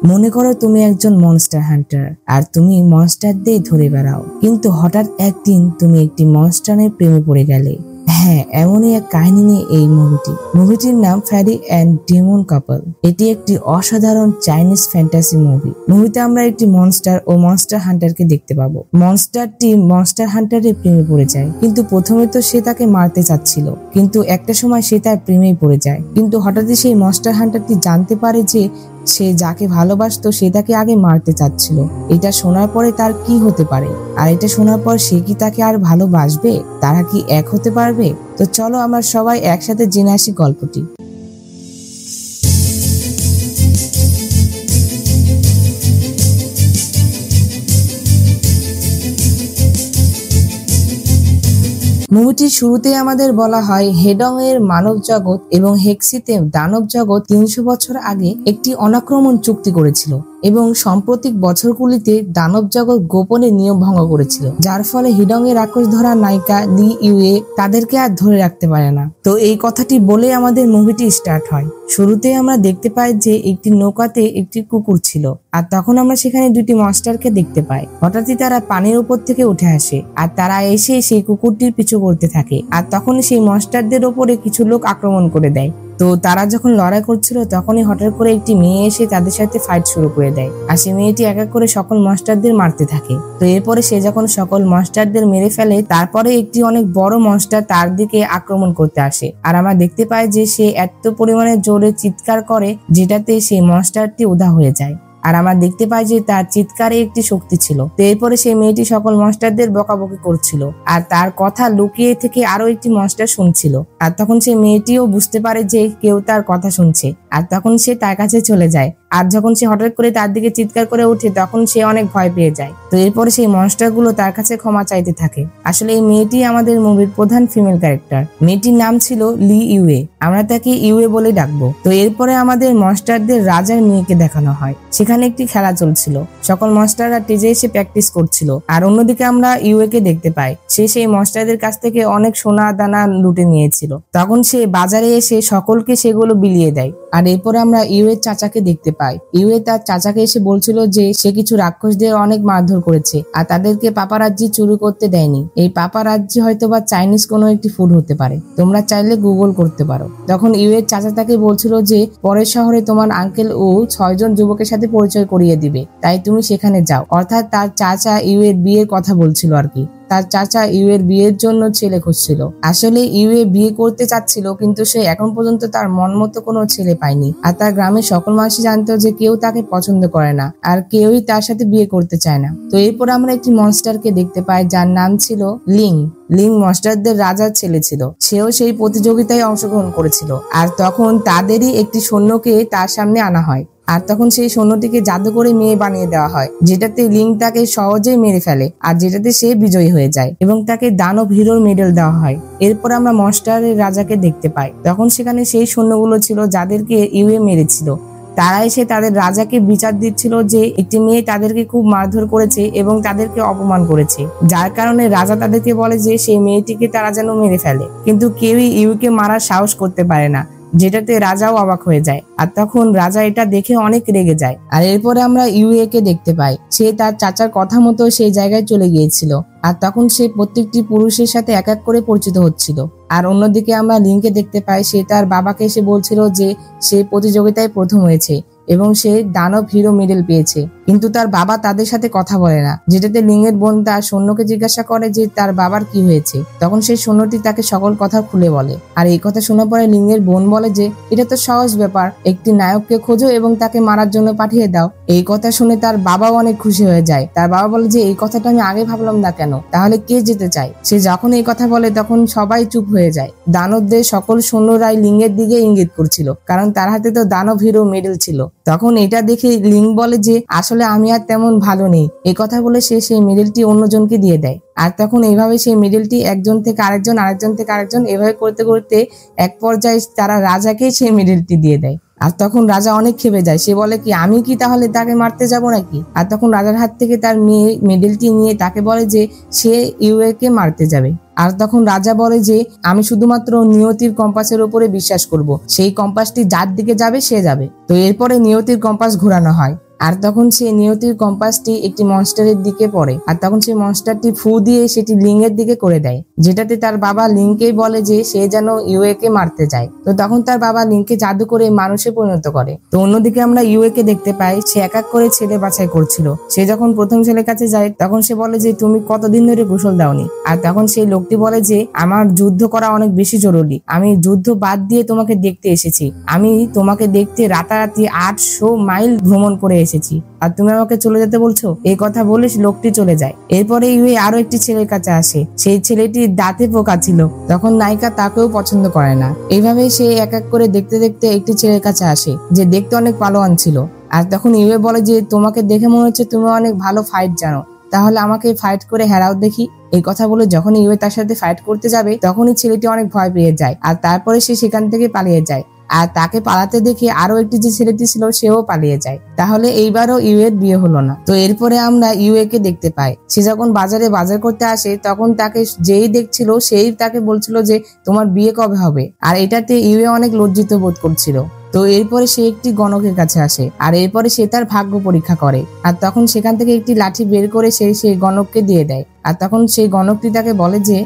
মনে করো তুমি একজন মনস্টার হান্টার আর তুমি মনস্টারদের ধরে বেড়াও, কিন্তু হঠাৎ একদিন তুমি একটি মনস্টারের প্রেমে পড়ে গেলে। হ্যাঁ, এমনই এক কাহিনী নিয়ে এই মুভিটির নাম ফ্যারি অ্যান্ড ডেমন কাপল। এটি একটি অসাধারণ চাইনিজ ফ্যান্টাসি মুভিতে আমরা একটি মনস্টার ও মনস্টার হান্টারকে দেখতে পাবো। মনস্টারটি মনস্টার হান্টারের প্রেমে পড়ে যায়, কিন্তু প্রথমে তো সে তাকে মারতে চাচ্ছিল, কিন্তু একটা সময় সে তার প্রেমেই পড়ে যায়। কিন্তু হঠাৎই সেই মনস্টার হান্টারটি জানতে পারে যে সে যাকে ভালোবাসতো সে তাকে আগে মারতে চাচ্ছিল। এটা শোনার পরে তার কি হতে পারে, আর এটা শোনার পর সে কি তাকে আর ভালোবাসবে? তারা কি এক হতে পারবে? তো চলো আমরা সবাই একসাথে জেনে আসি গল্পটি। মুভিটির শুরুতেই আমাদের বলা হয় হেডং এর মানব জগৎ এবং হেক্সিতে দানব জগৎ 300 বছর আগে একটি অনাক্রমণ চুক্তি করেছিল এবং সাম্প্রতিক বছরগুলিতে দানব জগৎ গোপনে নিয়ম ভঙ্গ করেছিল, যার ফলে হিডং এর রাক্ষস ধরা নায়িকা লি ইউয়ে তাদেরকে আর ধরে রাখতে পারে না। তো এই কথাটি বলে আমাদের মুভিটি স্টার্ট হয়। শুরুতে আমরা দেখতে পাই যে একটি নৌকাতে একটি কুকুর ছিল, আর তখন আমরা সেখানে দুটি মনস্টারকে দেখতে পাই। হঠাৎই তারা পানির উপর থেকে উঠে আসে আর তারা এসে সেই কুকুরটির পিছু করতে থাকে, আর তখন সেই মনস্টারদের ওপরে কিছু লোক আক্রমণ করে দেয়। তো তারা যখন লড়াই করছিল তখনই হঠাৎ করে একটি মেয়ে এসে তাদের সাথে ফাইট শুরু করে দেয়, আর সেই মেয়েটি এক এক করে সকল মনস্টারদের মারতে থাকে। তো এরপরে সে যখন সকল মনস্টারদের মেরে ফেলে, তারপরে একটি অনেক বড় মনস্টার তার দিকে আক্রমণ করতে আসে, আর আমরা দেখতে পাই যে সে এত পরিমাণে জোরে চিৎকার করে যেটাতে সেই মনস্টারটি উধাও হয়ে যায়। আর আমরা দেখতে পাই যে তার চিৎকারে একটি শক্তি ছিল। তো এরপরে সেই মেয়েটি সকল মনস্টারদের বকাবকি করছিল, আর তার কথা লুকিয়ে থেকে আরো একটি মনস্টার শুনছিল। আর তখন সেই মেয়েটিও বুঝতে পারে যে কেউ তার কথা শুনছে, আর তখন সে তার কাছে চলে যায়। আর যখন সে হঠাৎ করে তার দিকে চিৎকার করে ওঠে তখন সে অনেক ভয় পেয়ে যায়। তো এরপরে সেই মনস্টার গুলো তার কাছে ক্ষমা চাইতে থাকে। আসলে এই মেয়েটি আমাদের মুভির প্রধান ফিমেল ক্যারেক্টার। মেয়েটির নাম ছিল লি ইউয়ে, আমরা তাকে ইউয়ে বলে ডাকবো। তো এরপরে আমাদের মনস্টারদের রাজার মেয়েকে দেখানো হয়। সেখানে একটি খেলা চলছিল, সকল মনস্টাররা স্টেজে এসে প্র্যাকটিস করছিল, আর অন্যদিকে আমরা ইউয়ে কে দেখতে পাই সে সেই মনস্টারদের কাছ থেকে অনেক সোনা দানা লুটে নিয়েছিল। তখন সে বাজারে এসে সকলকে সেগুলো বিলিয়ে দেয়। আর এরপরে আমরা ইউয়ের চাচাকে দেখতে পাই। ইউয়ে তার চাচাকে এসে বলছিল যে সে কিছু রাক্ষসদের অনেক মারধর করেছে আর তাদেরকে পাপারাজ্জি চুরি করতে দেয়নি। এই পাপারাজ্জি হয়তো বা চাইনিজ কোনো একটি ফুড হতে পারে, তোমরা চাইলে গুগল করতে পারো। তখন ইউয়ের চাচা তাকে বলছিল যে পরের শহরে তোমার আঙ্কেল ও 6 জন যুবকের সাথে পরিচয় করিয়ে দিবে, তাই তুমি সেখানে যাও। অর্থাৎ তার চাচা ইউয়ের বিয়ের কথা বলছিল আর কি। তার চাচা ইউয়ের বিয়ের জন্য ছেলে খুঁজছিল। আসলে ইউয়ে বিয়ে করতে চাচ্ছিল, কিন্তু সে এখন পর্যন্ত তার মন মতো কোনো ছেলে পায়নি। আর তার গ্রামের সকল মানুষই জানতো যে কেউ তাকে পছন্দ করে না আর কেউই তার সাথে বিয়ে করতে চায় না। তো এরপর আমরা একটি মনস্টারকে দেখতে পাই যার নাম ছিল লিং। লিং মনস্টারদের রাজার ছেলে ছিল, সেও সেই প্রতিযোগিতায় অংশগ্রহণ করেছিল। আর তখন তাদেরই একটি সৈন্যকে তার সামনে আনা হয়, আর তখন সেই সৈন্যটিকে জাদু করে মেয়ে বানিয়ে দেওয়া হয়, যেটাতে লিং তাকে সহজেই মেরে ফেলে আর যেটাতে সে বিজয়ী হয়ে যায় এবং তাকে দানব হিরোর মেডেল দেওয়া হয়। এরপর আমরা মনস্টারের রাজাকে দেখতে পাই। তখন সেখানে সেই সৈন্যগুলো ছিল যাদেরকে ইউয়ে মেরেছিল। তারা এসে তাদের রাজাকে বিচার দিচ্ছিল যে একটি মেয়ে তাদেরকে খুব মারধর করেছে এবং তাদেরকে অপমান করেছে, যার কারণে রাজা তাদেরকে বলে যে সেই মেয়েটিকে তারা যেন মেরে ফেলে, কিন্তু কেউই ইউকে মারার সাহস করতে পারে না, যেটাতে রাজাও অবাক হয়ে যায়। আর তখন রাজা এটা দেখে অনেক রেগে যায়। আর এরপরে আমরা ইউএ কে দেখতে পাই, সে তার চাচার কথা মতো সেই জায়গায় চলে গিয়েছিল, আর তখন সে প্রত্যেকটি পুরুষের সাথে এক এক করে পরিচিত হচ্ছিল। আর অন্যদিকে আমরা লিংকে দেখতে পাই, সে তার বাবাকে এসে বলছিল যে সে প্রতিযোগিতায় প্রথম হয়েছে এবং সে দানব হিরো মেডেল পেয়েছে, কিন্তু তার বাবা তাদের সাথে কথা বলে না, যেটাতে লিংয়ের বোন তার সৈন্যকে জিজ্ঞাসা করে যে তার বাবার কি হয়েছে। তখন সেই সৈন্যটি তাকে সকল কথা খুলে বলে। আর এই কথা শোনার পরে লিংয়ের বোন বলে যে এটা তো সহজ ব্যাপার, একটি নায়ককে খোঁজো এবং তাকে মারার জন্য পাঠিয়ে দাও। এই কথা শুনে তার বাবাও অনেক খুশি হয়ে যায়। তার বাবা বলে যে এই কথাটা আমি আগে ভাবলাম না কেন, তাহলে কে যেতে চায়? সে যখন এই কথা বলে তখন সবাই চুপ হয়ে যায়। দানবদের সকল সৈন্যরাই লিংয়ের দিকে ইঙ্গিত করছিল, কারণ তার হাতে তো দানব হিরো মেডেল ছিল। তখন এটা দেখে লিং বলে যে আসলে আমি আর তেমন ভালো নেই। এই কথা বলে সে সেই মেডেলটি অন্যজনকে দিয়ে দেয়। আর তখন এইভাবে সেই মেডেলটি একজন থেকে আরেকজন, আরেকজন থেকে আরেকজন, এভাবে করতে করতে এক পর্যায়ে তারা রাজাকে সেই মেডেলটি দিয়ে দেয়। আর তখন রাজা অনেক ক্ষেপে যায়, সে বলে কি আমি কি তাহলে তাকে মারতে যাব নাকি? আর তখন রাজার হাত থেকে তার মেয়ে মেডেলটি নিয়ে তাকে বলে যে সে ইউএ কে মারতে যাবে। আর তখন রাজা বলে যে আমি শুধুমাত্র নিয়তির কম্পাসের উপরে বিশ্বাস করব, সেই কম্পাসটি যার দিকে যাবে সে যাবে। তো এরপরে নিয়তির কম্পাস ঘোরানো হয়, আর তখন সে নিয়তির কম্পাসটি একটি মনস্টারের দিকে পড়ে, আর তখন সেই মনস্টারটি ফু দিয়ে সেটি লিংয়ের দিকে করে দেয়, যেটাতে তার বাবা লিংকেই বলে যে সে যেন ইউএ কে মারতে যায়। তো তখন তার বাবা লিংকে জাদু করে মানুষে পরিণত করে। তো অন্যদিকে আমরা ইউএ কে দেখতে পাই সে এক এক করে ছেলে বাছাই করছিল। সে যখন প্রথম ছেলের কাছে যায় তখন সে বলে যে তুমি কতদিন ধরে গোসল দাওনি, আর তখন সেই লোকটি বলে যে আমার যুদ্ধ করা অনেক বেশি জরুরি, আমি যুদ্ধ বাদ দিয়ে তোমাকে দেখতে এসেছি, আমি তোমাকে দেখতে রাতারাতি 800 মাইল ভ্রমণ করে এসেছি, আর তুমি আমাকে চলে যেতে বলছো। এই কথা বলে লোকটি চলে যায়। এরপরে ইউএ আরো একটি ছেলের কাছে আসে, সেই ছেলেটির দাঁতে পোকা ছিল। তখন নায়িকা তাকেও পছন্দ করে না। এইভাবেই সে এক এক করে দেখতে দেখতে একটি ছেলের কাছে আসে যে দেখতে অনেক পালোয়ান ছিল। আর তখন ইউএ বলে যে তোমাকে দেখে মনে হচ্ছে তুমি অনেক ভালো ফাইট জানো, তাহলে আমাকে ফাইট করে হারাও দেখি। এই কথা বলে যখন ইউএ তার সাথে ফাইট করতে যাবে তখনই ছেলেটি অনেক ভয় পেয়ে যায়, আর তারপরে সে সেখান থেকে পালিয়ে যায়। আর তাকে পালাতে দেখে আরো একটি যে ছেলেটি ছিল সেও পালিয়ে যায়। তাহলে এইবারও ইউএ এর বিয়ে হলো না। তো এরপরে আমরা ইউএ কে দেখতে পাই সে যখন বাজারে বাজার করতে আসে তখন তাকে যেই দেখছিল সেই তাকে বলছিল যে তোমার বিয়ে কবে হবে, আর এটাতে ইউএ অনেক লজ্জিত বোধ করছিল। তো এরপরে সে একটি গণকের কাছে আসে, আর এরপরে সে তার ভাগ্য পরীক্ষা করে, আর তখন সেখান থেকে একটি লাঠি বের করে সে সেই গণককে দিয়ে দেয়। আর তখন সেই গণকটি তাকে বলে যে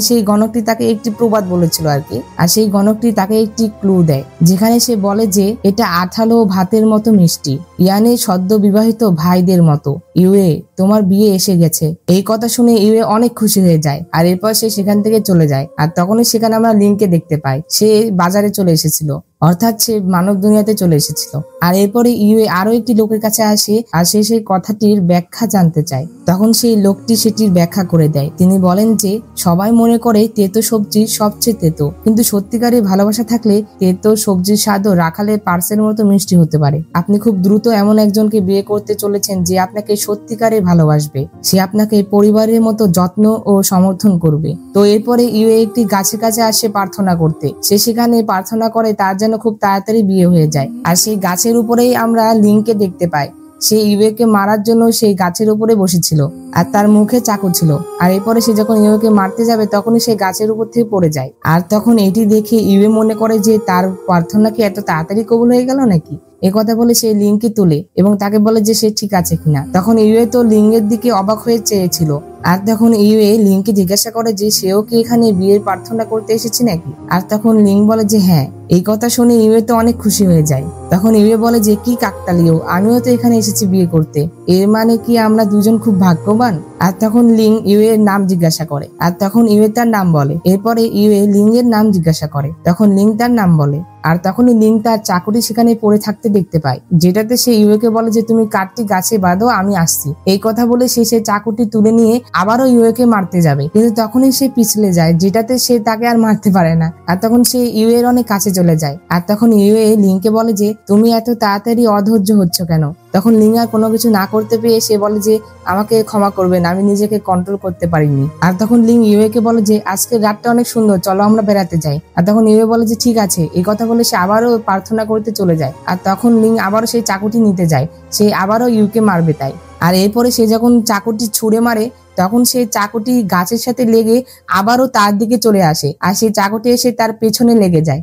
সেই গণকটি তাকে একটি প্রবাদ বলেছিল আর কি, আর সেই গণকটি তাকে একটি ক্লু দেয় যেখানে সে বলে যে এটা আঠালো ভাতের মতো মিষ্টি, ইয়ানি সদ্য বিবাহিত ভাইদের মতো। ইউএ তোমার বিয়ে এসে গেছে। এই কথা শুনে ইউএ অনেক খুশি হয়ে যায়, আর এরপর সে সেখান থেকে চলে যায়। আর তখনই সেখানে আমরা লিংকে দেখতে পাই সে বাজারে চলে এসেছিল, অর্থাৎ সে মানব দুনিয়াতে চলে এসেছিল। আর এরপরে ইউএ আরো একটি লোকের কাছে আসে, আর সে সেই কথাটির ব্যাখ্যা জানতে চায়। তখন সেই লোকটি সেটির ব্যাখ্যা করে দেয়। তিনি বলেন যে সবাই মনে করে তেতো সবজি সবচেয়ে তেতো, কিন্তু সত্যিকারের ভালোবাসা থাকলে তেতো সবজির স্বাদও রাখালের পার্সের মতো মিষ্টি হতে পারে। আপনি খুব দ্রুত এমন একজনকে বিয়ে করতে চলেছেন যে আপনাকে সত্যিকারে ভালোবাসবে, সে আপনাকে পরিবারের মতো যত্ন ও সমর্থন করবে। তো এরপরে ইউএ একটি গাছের কাছে আসে প্রার্থনা করতে। সে সেখানে প্রার্থনা করে তার যেন খুব তাড়াতাড়ি বিয়ে হয়ে যায়। আর সেই গাছের উপরেই আমরা লিংকে দেখতে পাই সে ইউএ কে মারার জন্য সেই গাছের উপরে বসেছিল, আর তার মুখে চাকু ছিল। আর এরপরে সে যখন ইউএ কে মারতে যাবে তখনই সে গাছের উপর থেকে পড়ে যায়। আর তখন এটি দেখে ইউএ মনে করে যে তার প্রার্থনা কি এত তাড়াতাড়ি কবুল হয়ে গেল নাকি। কথা বলে সে লিংকে তুলে এবং তাকে বলে যে সে ঠিক আছে কিনা। তখন ইউএ তো লিঙ্গের দিকে অবাক হয়ে চেয়েছিল। আর তখন ইউএ লিংকে জিজ্ঞাসা করে যে সেও কি এখানে বিয়ের প্রার্থনা করতে এসেছে নাকি। আর তখন লিং বলে যে হ্যাঁ। এই কথা শুনে ইউএ তো অনেক খুশি হয়ে যায়। তখন ইউএ বলে যে কি কাকতালীয়, আমিও তো এখানে এসেছি বিয়ে করতে, এর মানে কি আমরা দুজন খুব ভাগ্যবান। আর তখন লিং ইউএ এর নাম জিজ্ঞাসা করে, আর তখন ইউএ তার নাম বলে। এরপরে ইউএ লিং এর নাম জিজ্ঞাসা করে, তখন লিং তার নাম বলে। আর তখনই লিং তার চাকুটি সেখানে পড়ে থাকতে দেখতে পায়, যেটাতে সে ইউএ কে বলে যে তুমি কাঠটি গাছে বাঁধো, আমি আসছি। এই কথা বলে সে চাকুটি তুলে নিয়ে আবারও ইউএ কে মারতে যাবে, কিন্তু তখনই সে পিছলে যায়, যেটাতে সে তাকে আর মারতে পারে না। আর তখন সে ইউএ এর অনেক কাছে চলে যায়। আর তখন ইউএ লিংকে বলে যে তুমি এত তাড়াতাড়ি অধৈর্য হচ্ছ কেন। তখন লিং আর কোনো কিছু না করতে পেরে সে বলে যে আমাকে ক্ষমা করবেন, আমি নিজেকে কন্ট্রোল করতে পারিনি। আর তখন লিং ইউএ কে বলে যে আজকের রাতটা অনেক সুন্দর, চলো আমরা বেড়াতে যাই। আর তখন ইউএ বলে যে ঠিক আছে। এই কথা বলে সে আবারও প্রার্থনা করতে চলে যায়। আর তখন লিং আবারও সেই চাকুটি নিতে যায়, সে আবারও ইউকে মারবে তাই। আর এরপরে সে যখন চাকুটি ছুঁড়ে মারে তখন সেই চাকুটি গাছের সাথে লেগে আবারও তার দিকে চলে আসে, আর সেই চাকুটি এসে তার পেছনে লেগে যায়।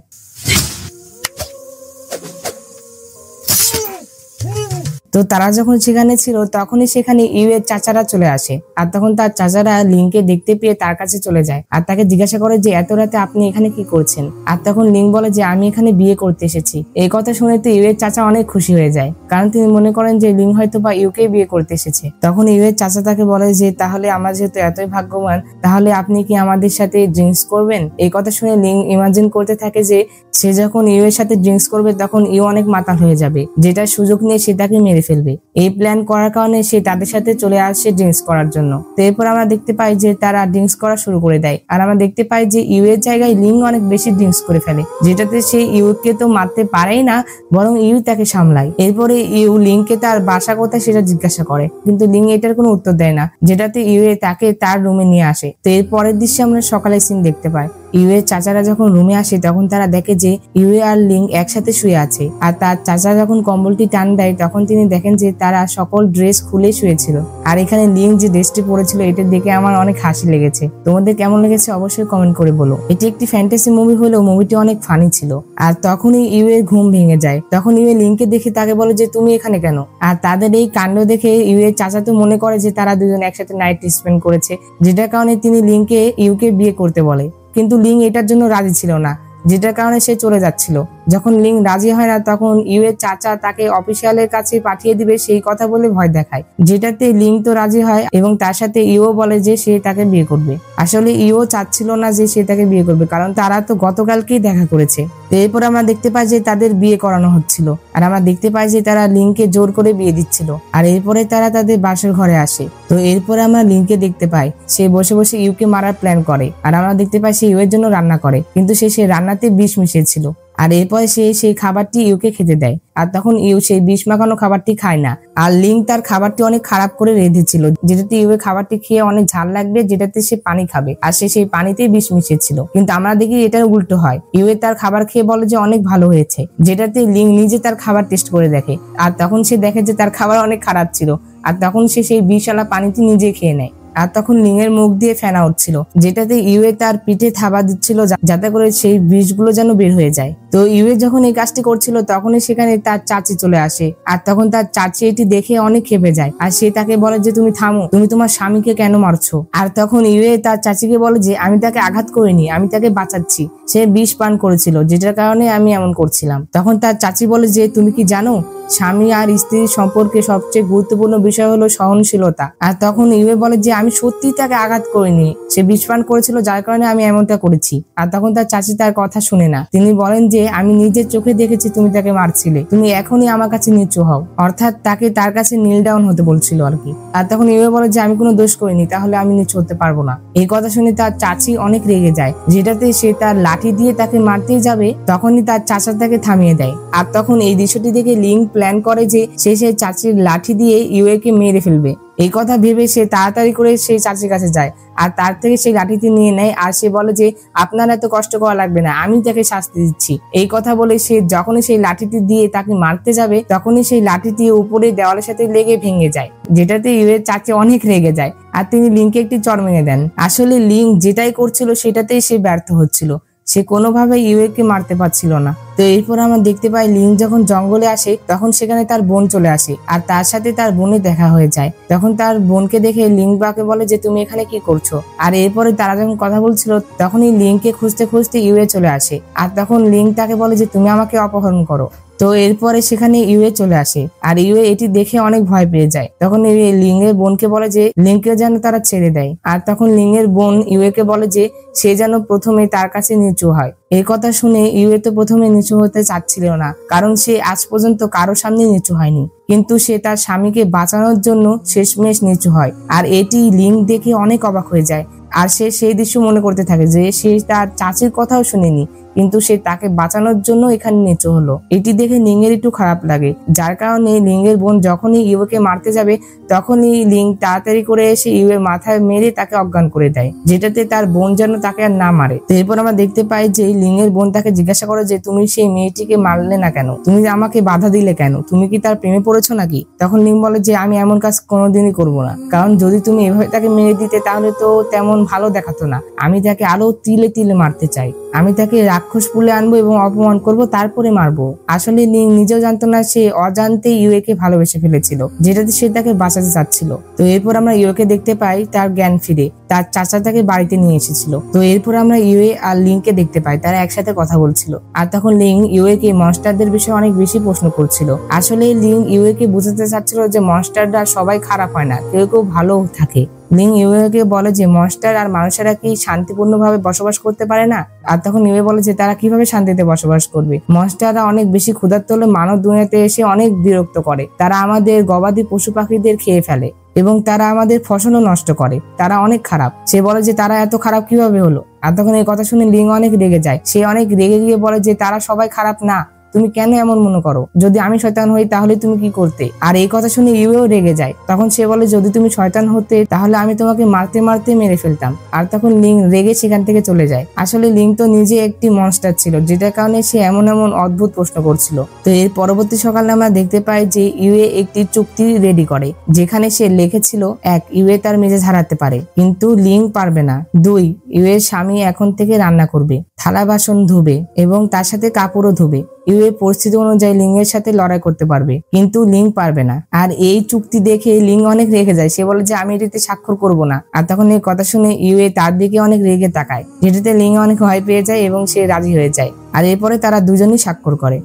তো তারা যখন সেখানে ছিল তখনই সেখানে ইউএর চাচারা চলে আসে। আর তখন তার চাচারা লিংকে দেখতে পেয়ে তার কাছে চলে যায়, আর তাকে জিজ্ঞাসা করে যে এত রাতে আপনি এখানে কি করছেন। আর তখন লিং বলে যে আমি এখানে বিয়ে করতে এসেছি। এই কথা শুনে তো ইউএর চাচা অনেক খুশি হয়ে যায়, কারণ তিনি মনে করেন যে লিং হয়তো বা ইউকে বিয়ে করতে এসেছে। তখন ইউএর চাচা তাকে বলে যে তাহলে আমরা যেহেতু এতই ভাগ্যবান, তাহলে আপনি কি আমাদের সাথে ড্রিঙ্কস করবেন। এই কথা শুনে লিং ইমাজিন করতে থাকে যে সে যখন ইউএর সাথে ড্রিঙ্কস করবে তখন ইউ অনেক মাতাল হয়ে যাবে, যেটা সুযোগ নিয়ে সে তাকে মেরে ফেলবে। এই প্ল্যান করার কারণে সে তাদের সাথে চলে আসে ড্রিঙ্কস করার জন্য। তো এরপর আমরা দেখতে পাই যে তারা ড্রিঙ্কস করা শুরু করে দেয়, আর আমরা দেখতে পাই যে ইউ এর জায়গায় লিং অনেক বেশি ড্রিঙ্কস করে ফেলে, যেটাতে সে ইউকে তো মারতে পারেই না, বরং ইউ তাকে সামলায়। এরপরে ইউ লিংকে তার বাসা কোথায় সেটা জিজ্ঞাসা করে, কিন্তু লিং এটার কোনো উত্তর দেয় না, যেটাতে ইউ তাকে তার রুমে নিয়ে আসে। তো এর পরের দৃশ্যে আমরা সকালের সিন দেখতে পাই। ইউএর চাচারা যখন রুমে আসে তখন তারা দেখে যে ইউএ আর লিং একসাথে শুয়ে আছে। আর তার চাচা যখন কম্বলটি টান দেয় তখন তিনি দেখেন যে তারা সকল ড্রেস খুলে শুয়েছিল। আর এখানে লিং যে ড্রেসটি পরেছিল এটা দেখে আমার অনেক হাসি লেগেছে। তোমাদের কেমন লেগেছে অবশ্যই কমেন্ট করে বলো। এটি একটি ফ্যান্টাসি মুভি হলেও মুভিটি অনেক ফানি ছিল। আর তখনই ইউএর ঘুম ভেঙে যায়। তখন ইউএ লিংকে দেখে তাকে বলে যে তুমি এখানে কেন। আর তাদের এই কাণ্ড দেখে ইউএর চাচা তো মনে করে যে তারা দুজন একসাথে নাইট স্পেন্ড করেছে, যেটার কারণে তিনি লিংকে ইউকে বিয়ে করতে বলে। কিন্তু লিং এটার জন্য রাজি ছিল না, যেটার কারণে সে চলে যাচ্ছিল। যখন লিং রাজি হয় না তখন ইউএর চাচা তাকে অফিসিয়ালের কাছে পাঠিয়ে দিবে সেই কথা বলে ভয় দেখায়, যেটাতে লিং তো রাজি হয় এবং তার সাথে ইও বলে যে সে তাকে বিয়ে করবে। আসলে ইও চাচ্ছিল না যে সে তাকে বিয়ে করবে, কারণ তারা তো গতকালকেই দেখা করেছে। তো এরপর আমরা দেখতে পাই যে তাদের বিয়ে করানো হচ্ছিল, আর আমরা দেখতে পাই যে তারা লিংকে জোর করে বিয়ে দিচ্ছিল। আর এরপরে তারা তাদের বাসর ঘরে আসে। তো এরপরে আমরা লিংকে দেখতে পাই সে বসে বসে ইউকে মারার প্ল্যান করে। আর আমরা দেখতে পাই সে ইউয়ের জন্য রান্না করে, কিন্তু সে রান্নাতে বিষ মিশিয়েছিল। আর এরপরে সে সেই খাবারটি ইউকে খেতে দেয়। আর তখন ইউ সেই বিষ মাখানো খাবারটি খায় না। আর লিং তার খাবারটি অনেক খারাপ করে রেঁধেছিল, যেটাতে ইউয়ের খাবারটি খেয়ে অনেক ঝাল লাগবে, যেটাতে সে পানি খাবে। আর সে সেই পানিতেই বিষ মিশিয়েছিল। কিন্তু আমরা দেখি এটার উল্টো হয়, ইউয়ে তার খাবার খেয়ে বলে যে অনেক ভালো হয়েছে, যেটাতে লিং নিজে তার খাবার টেস্ট করে দেখে। আর তখন সে দেখে যে তার খাবার অনেক খারাপ ছিল। আর তখন সে সেই বিষওয়ালা পানিটি নিজে খেয়ে নেয়। আর তখন লিং এর মুখ দিয়ে ফেনা উঠছিল, যেটাতে ইউএ তার পিঠে থাবা দিচ্ছিল যাতে করে সেই বিষগুলো যেন বের হয়ে যায়। তো ইউএ যখন এই কাজটি করছিল তখনই সেখানে তার চাচি চলে আসে। আর তখন তার চাচি এটি দেখে অনেক ক্ষেপে যায়। আর সে তাকে বলে যে তুমি থামো, তুমি তোমার স্বামীকে কেন মারছো। আর তখন ইউএ তার চাচিকে বলে যে আমি তাকে আঘাত করিনি, আমি তাকে বাঁচাচ্ছি, সে বিষ পান করেছিল, যেটার কারণে আমি এমন করছিলাম। তখন তার চাচি বলে যে তুমি কি জানো স্বামী আর স্ত্রীর সম্পর্কে সবচেয়ে গুরুত্বপূর্ণ বিষয় হলো সহনশীলতা। আর তখন ইউএ বলে যে আমি সত্যি তাকে আঘাত করিনি, সে বিষ পান করেছিল যার কারণে আমি এমনটা করেছি। আর তখন তার চাচি তার কথা শুনে না, তিনি বলেন যে আমি নিজের চোখে দেখেছি তুমি তাকে মারছিলে, তুমি এখনই আমার কাছে নিচু হও। অর্থাৎ তাকে তার কাছে নীল ডাউন হতে বলছিল আর কি। আর তখন ইউএ বলে যে আমি কোনো দোষ করিনি, তাহলে আমি নিচু হতে পারবো না। এই কথা শুনে তার চাচি অনেক রেগে যায়, যেটাতে সে তার লাঠি দিয়ে তাকে মারতেই যাবে, তখনই তার চাচা তাকে থামিয়ে দেয়। আর তখন এই দৃশ্যটি দেখে লিং প্ল্যান করে যে সে সেই চাচির লাঠি দিয়ে ইউএ কে মেরে ফেলবে। এই কথা ভেবে সে তাড়াতাড়ি করে সেই চাচির কাছে যায় আর তার থেকে সেই লাঠিটি নিয়ে নেয়। আর সে বলে যে আপনার এত কষ্ট করা লাগবে না, আমি তাকে শাস্তি দিচ্ছি। এই কথা বলে সে যখনই সেই লাঠিটি দিয়ে তাকে মারতে যাবে তখনই সেই লাঠিটি উপরে দেওয়ালের সাথে লেগে ভেঙে যায়, যেটাতে ইউএর চাচি অনেক রেগে যায় আর তিনি লিংকে একটি চড় মেরে দেন। আসলে লিং যেটাই করছিল সেটাতেই সে ব্যর্থ হচ্ছিল, সে কোনোভাবে ইউএ কে মারতে পারছিল না। তো এরপর আমরা দেখতে পাই লিং যখন জঙ্গলে আসে তখন সেখানে তার বোন চলে আসে আর তার সাথে তার বোনের দেখা হয়ে যায়। তখন তার বোনকে দেখে লিং বাকে বলে যে তুমি এখানে কি করছো। আর এরপরে তারা যখন কথা বলছিল তখনই লিংকে খুঁজতে খুঁজতে ইউএ চলে আসে আর তখন লিং তাকে বলে যে তুমি আমাকে অপহরণ করো। তো এরপরে সেখানে ইউএ চলে আসে আর ইউএ এটি দেখে অনেক ভয় পেয়ে যায়। তখন লিং এর বোনকে বলে যে লিংকে যেন তারা ছেড়ে দেয়। আর তখন লিং এর বোন ইউএ কে বলে যে সে যেন প্রথমে তার কাছে নিচু হয়। এই কথা শুনে ইউএ তো প্রথমে নিচু হতে চাচ্ছিল না, কারণ সে আজ পর্যন্ত কারো সামনে নিচু হয়নি, কিন্তু সে তার স্বামীকে বাঁচানোর জন্য শেষমেশ নিচু হয়। আর এটি লিং দেখে অনেক অবাক হয়ে যায় আর সে সেই দৃশ্য মনে করতে থাকে যে সে তার চাচির কথাও শুনেনি, কিন্তু সে তাকে বাঁচানোর জন্য এখানে নিচু হলো। এটি দেখে লিং এর একটু খারাপ লাগে, যার কারণে লিং এর বোন যখনই ইউকে মারতে যাবে তখনই লিং তাড়াতাড়ি করে এসে ইউয়ের মাথায় মেরে তাকে অজ্ঞান করে দেয়, যেটাতে তার বোন যেন তাকে আর না মারে। তো এরপর আমরা দেখতে পাই যে লিং এর বোন তাকে জিজ্ঞাসা করে যে তুমি সেই মেয়েটিকে মারলে না কেন, তুমি আমাকে বাধা দিলে কেন, তুমি কি তার প্রেমে পড়েছো নাকি। তখন লিং বলে যে আমি এমন কাজ কোনোদিনই করবো না, কারণ যদি তুমি এভাবে তাকে মেরে দিতে তাহলে তো তেমন ভালো দেখাতো না, আমি তাকে আরো তিলে তিলে মারতে চাই, আমি তাকে রাক্ষস পুলে আনবো এবং অপমান করব তারপরে মারবো। আসলে লিং নিজেও জানতো না সে অজান্তে ইউএ কে ভালোবেসে ফেলেছিল, যেটাতে সে তাকে বাঁচাতে চাচ্ছিল। তো এরপর আমরা ইউকে দেখতে পাই তার জ্ঞান ফিরে, তার চাচা তাকে বাড়িতে নিয়ে এসেছিল। তো এরপর আমরা ইউএ আর লিংকে দেখতে পাই তারা একসাথে কথা বলছিল আর তখন লিং ইউএ কে মনস্টারদের বিষয়ে অনেক বেশি প্রশ্ন করছিল। আসলে লিং ইউএ কে বোঝাতে চাচ্ছিল যে মনস্টাররা সবাই খারাপ হয় না, কেউ কেউ ভালো থাকে। লিং ইউএ কে বলে যে মনস্টার আর মানুষেরা কি শান্তিপূর্ণভাবে বসবাস করতে পারে না। আর তখন ইউএ বলে যে তারা কিভাবে শান্তিতে বসবাস করবে, মনস্টাররা অনেক বেশি ক্ষুধার্ত হলে মানব দুনিয়াতে এসে অনেক বিরক্ত করে, তারা আমাদের গবাদি পশু পাখিদের খেয়ে ফেলে এবং তারা আমাদের ফসলও নষ্ট করে, তারা অনেক খারাপ। সে বলে যে তারা এত খারাপ কিভাবে হলো। আর তখন এই কথা শুনে লিং অনেক রেগে যায়, সে অনেক রেগে গিয়ে বলে যে তারা সবাই খারাপ না, তুমি কেন এমন মনে করো? যদি আমি শয়তান হই তাহলে তুমি কি করতে? আর এই কথা শুনে ইউও রেগে যায়। তখন সে বলে, যদি তুমি শয়তান হতে তাহলে আমি তোমাকে মারতে মারতে মেরে ফেলতাম। আর তখন লিং রেগে সেখান থেকে চলে যায়। আসলে লিং তো নিজে একটি মনস্টার ছিল, যেটার কারণে সে এমন এমন অদ্ভুত প্রশ্ন করছিল। তো এর পরবর্তী সকালে আমরা দেখতে পাই যে ইউএ একটি চুক্তি রেডি করে, যেখানে সে লিখেছিল 1. ইউএ তার মেজাজ হারাতে পারে, কিন্তু লিং পারবে না। 2. ইউএর স্বামী এখন থেকে রান্না করবে, থালা বাসন ধুবে এবং তার সাথে কাপড়ও ধুবে। ইউএ পরিস্থিতি অনুযায়ী লিং এর সাথে লড়াই করতে পারবে, কিন্তু লিং পারবে না। আর এই চুক্তি দেখে লিং অনেক রেগে যায়। সে বলে যে আমি এটিতে স্বাক্ষর করব না। আর তখন এই কথা শুনে ইউএ তার দিকে অনেক রেগে তাকায়, যেটাতে লিং অনেক ভয় পেয়ে যায় এবং সে রাজি হয়ে যায়। আর এরপরে তারা দুজনই স্বাক্ষর করে।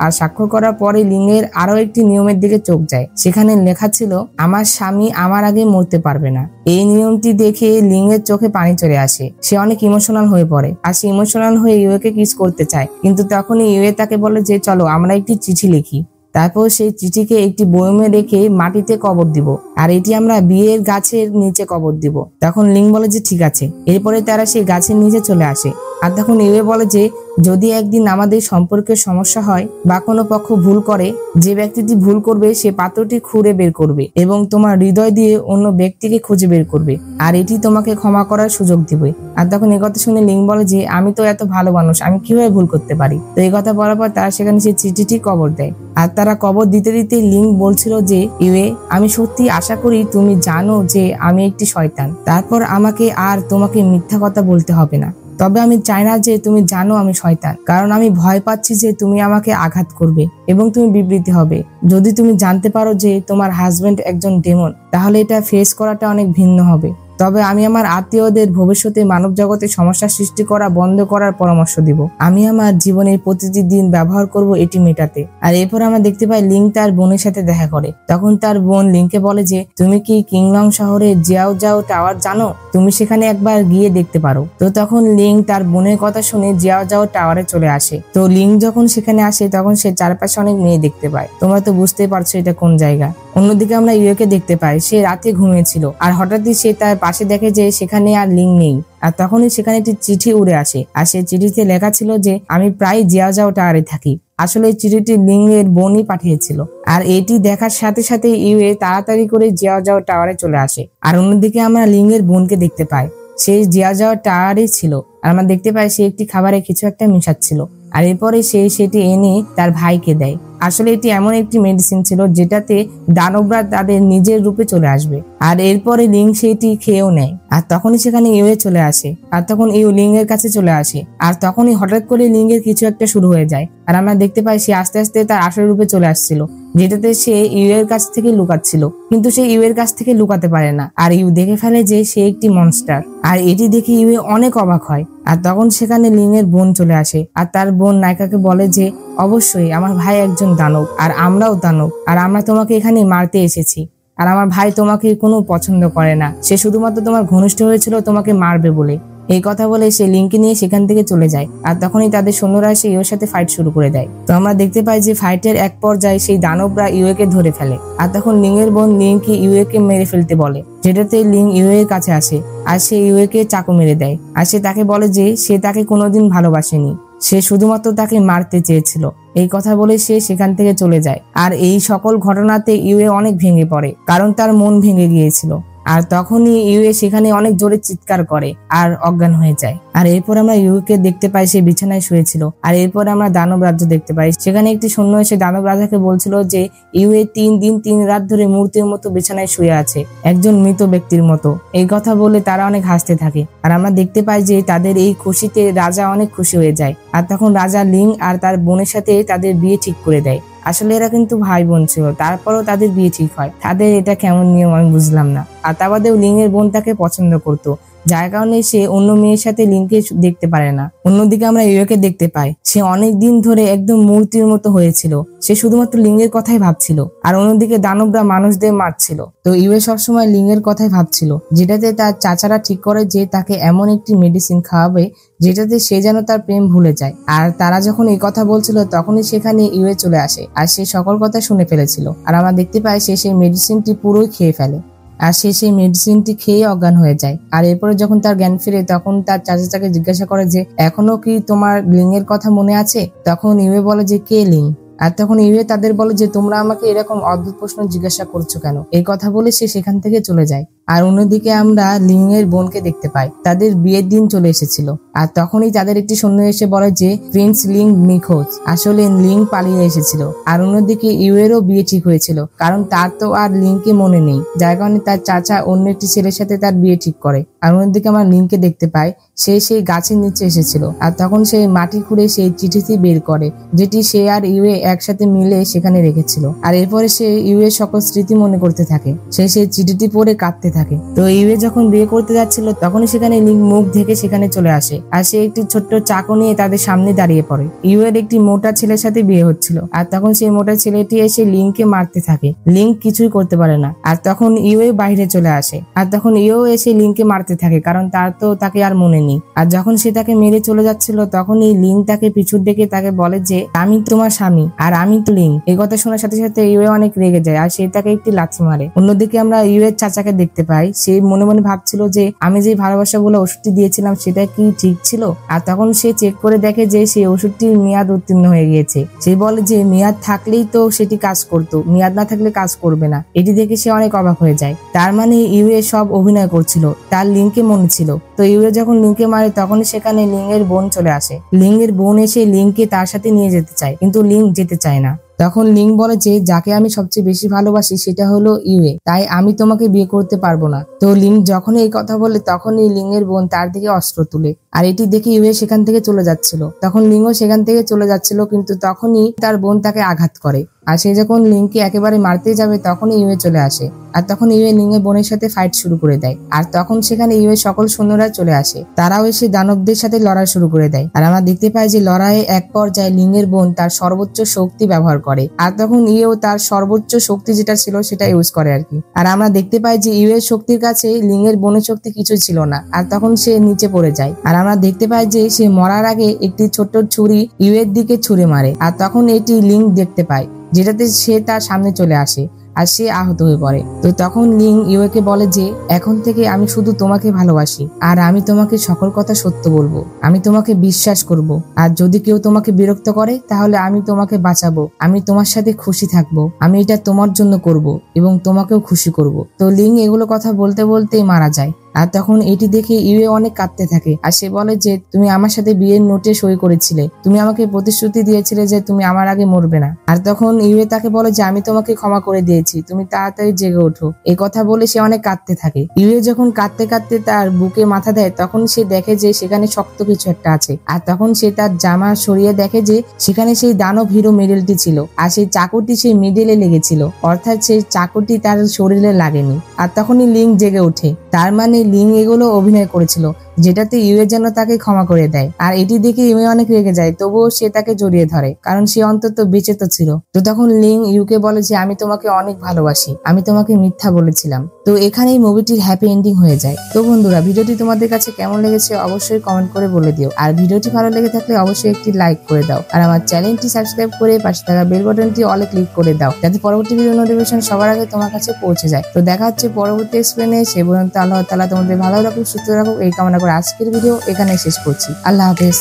আর স্বাক্ষর করার পরে লিংয়ের আরো একটি নিয়মের দিকে চোখ যায়। সেখানে লেখা ছিল, আমার স্বামী আমার আগে মরতে পারবে না। এই নিয়মটি দেখে লিংয়ের চোখে পানি চলে আসে। সে অনেক ইমোশনাল হয়ে পড়ে, আর সে ইমোশনাল হয়ে ইউএকে কিস করতে চায়। কিন্তু তখনই ইউএ তাকে বলে যে চলো আমরা একটি চিঠি লিখি। তারপর সেই চিঠিকে একটি বয়মে রেখে মাটিতে কবর দিব, আর এটি আমরা বিয়ের গাছের নিচে কবর দিব। তখন লিং বলে যে ঠিক আছে। এরপরে তারা সেই গাছের নিচে চলে আসে। আর তখন ইউএ বলে যে যদি একদিন আমাদের সম্পর্কের সমস্যা হয় বা কোনো পক্ষ ভুল করে, যে ব্যক্তিটি ভুল করবে সে পাত্রটি খুঁড়ে বের করবে এবং তোমার হৃদয় দিয়ে অন্য ব্যক্তিকে খুঁজে বের করবে, আর এটি তোমাকে ক্ষমা করার সুযোগ দিবে। আর তখন এই কথা শুনে লিং বলে যে আমি তো এত ভালো মানুষ, আমি কিভাবে ভুল করতে পারি? তো এই কথা বলার পর তারা সেখানে সেই চিঠিটি কবর দেয়। আর তারা কবর দিতে দিতে লিং বলছিল যে ইউএ, আমি সত্যি আশা করি তুমি জানো যে আমি একটি শয়তান। তারপর আমাকে আর তোমাকে মিথ্যা কথা বলতে হবে না। তবে আমি চাই না যে তুমি জানো আমি শয়তান, কারণ আমি ভয় পাচ্ছি যে তুমি আমাকে আঘাত করবে এবং তুমি বিবৃতি হবে। যদি তুমি জানতে পারো যে তোমার হাজবেন্ড একজন ডেমন, তাহলে এটা ফেস করাটা অনেক ভিন্ন হবে। তবে আমি আমার আত্মীয়দের ভবিষ্যতে মানব জগতে সমস্যা সৃষ্টি করা বন্ধ করার পরামর্শ দিব। আমি আমার জীবনের প্রতিটি দিন ব্যবহার করব এটি মেটাতে। আর এরপর আমরা দেখতে পাই লিং তার বোনের সাথে দেখা করে। তখন তার বোন লিংকে বলে যে তুমি কি কিংলং শহরে জিয়াও জাও টাওয়ার জানো? তুমি সেখানে একবার গিয়ে দেখতে পারো। তো তখন লিং তার বোনের কথা শুনে জিয়াও জাও টাওয়ারে চলে আসে। তো লিং যখন সেখানে আসে তখন সে চারপাশে অনেক মেয়ে দেখতে পায়। তোমরা তো বুঝতেই পারছো এটা কোন জায়গা। অন্যদিকে আমরা ইউকে দেখতে পাই, সে রাতে ঘুমিয়েছিল আর হঠাৎই সে তার পাশে দেখে যে সেখানে আর লিং নেই। আর তখনই সেখানে একটি চিঠি উড়ে আসে, আর সেই চিঠিতে লেখা ছিল যে আমি প্রায় জিয়াও জাও টাওয়ারে থাকি। আসলে এই চিঠিটি লিং এর বোনই পাঠিয়েছিল। আর এটি দেখার সাথে সাথে ইউএ তাড়াতাড়ি করে জিয়াও জাও টাওয়ারে চলে আসে। আর অন্যদিকে আমরা লিং এর বোনকে দেখতে পাই, সে জিয়াও জাও টাওয়ারে ছিল। আর আমরা দেখতে পাই সে একটি খাবারে কিছু একটা মিশাচ্ছিল। আর এরপরে সে সেটি এনে তার ভাইকে দেয়। আসলে এটি এমন একটি মেডিসিন ছিল যেটাতে দানবরা তাদের নিজের রূপে চলে আসবে। আর এরপরে লিং সেটি খেয়েও নেয়। আর তখনই সেখানে ইউএ চলে আসে। আর তখন ইউ লিং এর কাছে চলে আসে। আর তখনই হঠাৎ করে লিং এর কিছু একটা শুরু হয়ে যায়। আর আমরা দেখতে পাই সে আস্তে আস্তে তার আসল রূপে চলে আসছিল, যেটাতে সে ইউ এর কাছ থেকে লুকাচ্ছিল। কিন্তু সে ইউ এর কাছ থেকে লুকাতে পারে না। আর ইউ দেখে ফেলে যে সে একটি মনস্টার। আর এটি দেখে ইউ অনেক অবাক হয়। আর তখন সেখানে লিং এর বোন চলে আসে। আর তার বোন নায়িকাকে বলে যে অবশ্যই আমার ভাই একজন দানব, আর আমরাও দানব, আর আমরা তোমাকে এখানে মারতে এসেছি। আর আমার ভাই তোমাকে কোনো পছন্দ করে না, সে শুধুমাত্র তোমার ঘনিষ্ঠ হয়েছিল তোমাকে মারবে বলে। এই কথা বলে সে লিংকে নিয়ে সেখান থেকে চলে যায়। আর তখনই তাদের সৈন্যরা এসে ইউর সাথে ফাইট শুরু করে দেয়। তো আমরা দেখতে পাই যে ফাইটের এক পর্যায়ে সেই দানবরা ইউএকে ধরে ফেলে। আর তখন লিং এর বোন লিংকে ইউএকে মেরে ফেলতে বলে, যেটাতে লিং ইউএ এর কাছে আসে। আর সে ইউএকে চাকু মেরে দেয়। আর সে তাকে বলে যে সে তাকে কোনোদিন ভালোবাসেনি, সে শুধুমাত্র তাকে মারতে চেয়েছিল। এই কথা বলে সে সেখান থেকে চলে যায়। আর এই সকল ঘটনাতে ইউএ অনেক ভেঙে পড়ে, কারণ তার মন ভেঙে গিয়েছিল। আর তখনই ইউএ সেখানে অনেক জোরে চিৎকার করে আর অজ্ঞান হয়ে যায়। আর এরপর আমরা ইউকে দেখতে পাই সে বিছানায় শুয়েছিল। আর এরপর আমরা দানব রাজ্য দেখতে পাই, সেখানে একটি সৈন্য এসে দানব রাজাকে বলছিল যে ইউএ 3 দিন 3 রাত ধরে মূর্তির মতো বিছানায় শুয়ে আছে, একজন মৃত ব্যক্তির মতো। এই কথা বলে তারা অনেক হাসতে থাকে। আর আমরা দেখতে পাই যে তাদের এই খুশিতে রাজা অনেক খুশি হয়ে যায়। আর তখন রাজা লিং আর তার বোনের সাথে তাদের বিয়ে ঠিক করে দেয়। আসলে এরা কিন্তু ভাই বোন ছিল, তারপরও তাদের বিয়ে ঠিক হয়। তাদের এটা কেমন নিয়ম আমি বুঝলাম না। আর তা বাদেও লিং এর বোন তাকে পছন্দ করতো, যার কারণে সে অন্য মেয়ের সাথে লিংকে দেখতে পারে না। অন্যদিকে আমরা ইউকে দেখতে পাই, সে অনেক দিন ধরে একদম মূর্তির মতো হয়েছিল। সে শুধুমাত্র লিঙ্গের কথাই ভাবছিল। আর অন্যদিকে দানবরা মানুষদের মারছিল। তো ইউএ সবসময় লিঙ্গের কথাই ভাবছিল, যেটাতে তার চাচারা ঠিক করে যে তাকে এমন একটি মেডিসিন খাওয়াবে যেটাতে সে যেন তার প্রেম ভুলে যায়। আর তারা যখন এই কথা বলছিল তখনই সেখানে ইউএ চলে আসে। আর সে সকল কথা শুনে ফেলেছিল। আর আমরা দেখতে পাই সে সেই মেডিসিনটি পুরোই খেয়ে ফেলে। আর সে সেই মেডিসিনটি খেয়ে অজ্ঞান হয়ে যায়। আর এরপরে যখন তার জ্ঞান ফিরে তখন তার চাচা তাকে জিজ্ঞাসা করে যে এখনো কি তোমার লিংয়ের কথা মনে আছে? তখন ইউয়ে বলে যে কে লিং? আর তখন ইউয়ে তাদের বলে যে তোমরা আমাকে এরকম অদ্ভুত প্রশ্ন জিজ্ঞাসা করছো কেন? এই কথা বলে সে সেখান থেকে চলে যায়। আর অন্যদিকে আমরা লিং এর বোনকে দেখতে পাই, তাদের বিয়ের দিন চলে এসেছিল। আর তখনই তাদের একটি সৈন্য এসে বলে যে প্রিন্স লিং নিখোঁজ, আসলে লিং পালিয়ে এসেছিল। আর অন্যদিকে ইউয়েরও বিয়ে ঠিক হয়েছিল, কারণ তার তো আর লিংকে মনে নেই, যার কারণে তার চাচা অন্য একটি ছেলের সাথে তার বিয়ে ঠিক করে। আর অন্যদিকে আমরা লিংকে দেখতে পাই, সে সেই গাছের নিচে এসেছিল। আর তখন সে মাটি খুঁড়ে সেই চিঠিটি বের করে, যেটি সে আর ইউয়ে একসাথে মিলে সেখানে রেখেছিল। আর এরপরে সে ইউয়ে সকল স্মৃতি মনে করতে থাকে। সে সেই চিঠিটি পড়ে কাঁদতে থাকে। তো ইউয়ে যখন বিয়ে করতে যাচ্ছিল তখনই সেখানে লিং মুখ ঢেকে সেখানে চলে আসে। আর সে একটি ছোট্ট চাকু নিয়ে তাদের সামনে দাঁড়িয়ে পড়ে। ইউয়ের একটি মোটা ছেলের সাথে বিয়ে হচ্ছিল। আর তখন সেই মোটা ছেলেটি এসে লিংকে মারতে থাকে। লিং কিছুই করতে পারে না। আর তখন ইউয়ে বাইরে চলে আসে। আর তখন ইউও এসে লিংকে মারতে থাকে, কারণ তার তো তাকে আর মনে নেই। আর যখন সে তাকে মেরে চলে যাচ্ছিল তখনই লিং তাকে পিছু ডেকে তাকে বলে যে আমি তোমার স্বামী আর আমি তো লিং। এই কথা শোনার সাথে সাথে ইউয়ে অনেক রেগে যায় আর সে তাকে একটি লাথি মারে। অন্যদিকে আমরা ইউয়ের চাচাকে দেখতে পাই, সে মনে মনে ভাবছিল যে আমি যে ভালোবাসা বলে ওষুধটি দিয়েছিলাম সেটা কি ঠিক ছিল। আর তখন সে চেক করে দেখে যে সেই ওষুধটির মেয়াদ উত্তীর্ণ হয়ে গিয়েছে। সে বলে যে মেয়াদ থাকলেই তো সেটি কাজ করতো, মেয়াদ না থাকলে কাজ করবে না। এটি দেখে সে অনেক অবাক হয়ে যায়। তার মানে ইউয়ে সব অভিনয় করছিল, তার লিংকে মনে ছিল। তো ইউয়ে যখন লিংকে মারে তখন সেখানে লিং এর বোন চলে আসে। লিং এর বোন এসে লিংকে তার সাথে নিয়ে যেতে চায়, কিন্তু লিং যেতে চায় না। তখন লিং বলে যে যাকে আমি সবচেয়ে বেশি ভালোবাসি সেটা হলো ইউয়ে, তাই আমি তোমাকে বিয়ে করতে পারবো না। তো লিং যখনই এই কথা বলে তখনই লিং এর বোন তার দিকে অস্ত্র তুলে। আর এটি দেখে ইউয়ে সেখান থেকে চলে যাচ্ছিল। তখন লিংও সেখান থেকে চলে যাচ্ছিল, কিন্তু তখনই তার বোন তাকে আঘাত করে। আর সে যখন লিংকে একেবারে মারতে যাবে তখনই ইউয়ে চলে আসে। আর তখন ইউয়ে লিং এর বোনের সাথে ফাইট শুরু করে দেয়। আর তখন সেখানে ইউয়ে সকল সৈন্যরা চলে আসে, তারাও এসে দানবদের সাথে লড়াই শুরু করে দেয়। আর আমরা দেখতে পাই যে লড়াইয়ে এক পর্যায়ে লিং এর বোন তার সর্বোচ্চ শক্তি ব্যবহার করে। আর তখন ইউয়েও তার সর্বোচ্চ শক্তি যেটা ছিল সেটা ইউজ করে আর কি। আর আমরা দেখতে পাই যে ইউয়ের শক্তির কাছে লিং এর বোনের শক্তি কিছুই ছিল না। আর তখন সে নিচে পড়ে যায়। আর আমরা দেখতে পাই যে সে মরার আগে একটি ছোট্ট ছুরি ইউয়ের দিকে ছুঁড়ে মারে। আর তখন এটি লিং দেখতে পায়, যেটাতে সে তার সামনে চলে আসে আর সে আহত হয়ে পড়ে। তো তখন লিং ইউয়েকে বলে যে এখন থেকে আমি শুধু তোমাকে ভালোবাসি আর আমি তোমাকে সকল কথা সত্য বলবো, আমি তোমাকে বিশ্বাস করব। আর যদি কেউ তোমাকে বিরক্ত করে তাহলে আমি তোমাকে বাঁচাবো, আমি তোমার সাথে খুশি থাকবো, আমি এটা তোমার জন্য করব এবং তোমাকেও খুশি করব। তো লিং এগুলো কথা বলতে বলতেই মারা যায়। আর তখন এটি দেখে ইউয়ে অনেক কাঁদতে থাকে। আর সে বলে যে তুমি আমার সাথে বিয়ের নোটে সই করেছিলে, তুমি আমাকে প্রতিশ্রুতি দিয়েছিলে যে তুমি আমার আগে মরবে না। আর তখন ইউয়ে তাকে বলে যে আমি তোমাকে ক্ষমা করে দিয়েছি, তুমি তাড়াতাড়ি জেগে ওঠো। এই কথা বলে সে অনেক কাঁদতে থাকে। ইউয়ে যখন কাঁদতে কাঁদতে তার বুকে মাথা দেয় তখন সে দেখে যে সেখানে শক্ত কিছু একটা আছে। আর তখন সে তার জামা সরিয়ে দেখে যে সেখানে সেই দানব হিরো মিডেলটি ছিল। আর সেই চাকুটি সেই মিডেলে লেগেছিল, অর্থাৎ সেই চাকুটি তার শরীরে লাগেনি। আর তখনই লিং জেগে ওঠে। তার মানে লিং এগুলো অভিনয় করেছিল, যেটাতে ইউয়ে যেন তাকে ক্ষমা করে দেয়। আর এটি দেখে ইউয়ে অনেক রেগে যায়, তবুও সে তাকে জড়িয়ে ধরে, কারণ সে অন্তত বেঁচে তো ছিল। তো তখন লিং ইউকে বলে যে আমি তোমাকে অনেক ভালোবাসি, আমি তোমাকে মিথ্যা বলেছিলাম। তো এখানেই মুভিটির হ্যাপি এন্ডিং হয়ে যায়। তো বন্ধুরা, ভিডিওটি তোমাদের কাছে কেমন লেগেছে অবশ্যই কমেন্ট করে বলে দিও। আর ভিডিওটি ভালো লেগে থাকলে অবশ্যই একটি লাইক করে দাও। আর আমার চ্যানেলটি সাবস্ক্রাইব করে পাশে থাকা বেল বাটনটি অলে ক্লিক করে দাও, যাতে পরবর্তী ভিডিও নোটিফিকেশন সবার আগে তোমার কাছে পৌঁছে যায়। তো দেখা হচ্ছে পরবর্তী এক্সপ্লেনে। সে পর্যন্ত আল্লাহ তাআলা তোমাদের ভালো রাখুক, সুস্থ রাখুক এই কামনা করে আজকের ভিডিও এখানে শেষ করছি। আল্লাহ হাফেজ।